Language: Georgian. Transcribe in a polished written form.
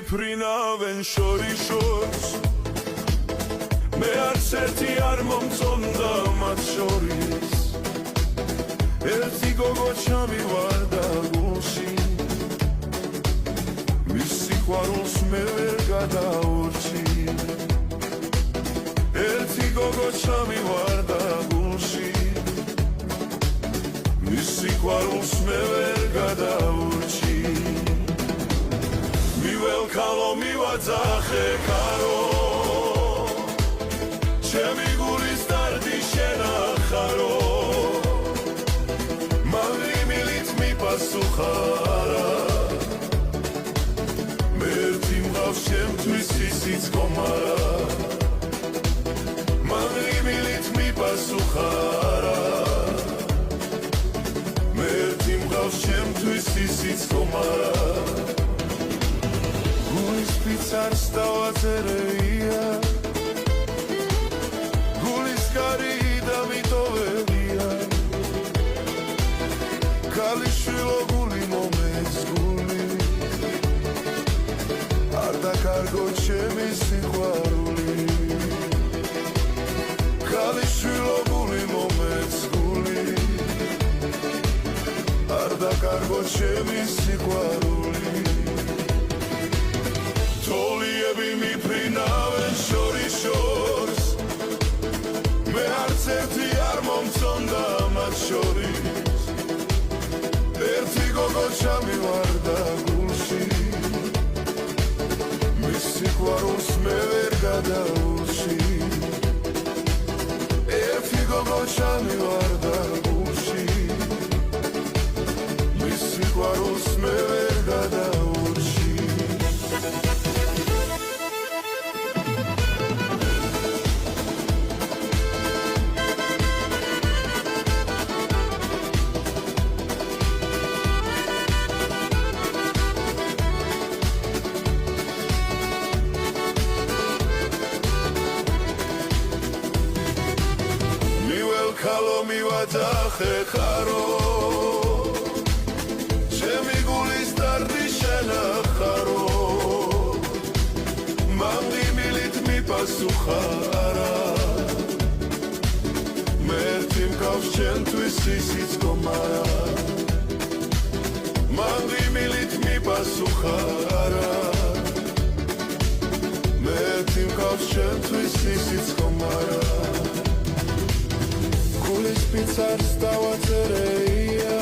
მიფრინავენ შორიშორს მე არც ერთი არ მომწონდა მათ შორის ერთი გოგო ჩამივარდა გულში მის სიყვარულს მე ვერ გადაურჩი ერთი გოგო ჩამივარდა გულში მის სიყვარულს მე ვერ გადაურჩი მიველქალო მივაძახე ქარო ჩემი გულის დარდი შენახარო მალი მილით მიპასუხა არა მე ერთი მღავს ჩემთვის ისიც კომარა მალი მილით მიპასუხა არა მე ერთი მღავს ჩემთვის ისიც კომარა გულის ფიცარს დავაწერეია გულის კარი დამიტოვებია ქალიშვილო გული მომეც გული არ დაკარგო ჩემი სიყვარული ქალიშვილო გული მომეც გული არ დაკარგო ჩემი სიყვარული თოლიები მიფრინავენ შორიშორს მე არც ერთი არ მომწონდა მათ შორის ერთი გოგო ჩამივარდა გულში მის სიყვარულს მე ვერ გადაურჩი ერთი გოგო ჩამივარდა გულში მის სიყვარულს მე ვერ გადაურჩი ქალო მივაძახე ხარო ჩემი გულის დარდი შენახარო მამდი მილით მიპასუხა არა მე ერთი მგავს ჩემთვის ისიც კომარა მამდი მილით მიპასუხა არა მე ერთი მგავს ჩემთვის ისიც კომარა გულის ფიცარს დავაწერეია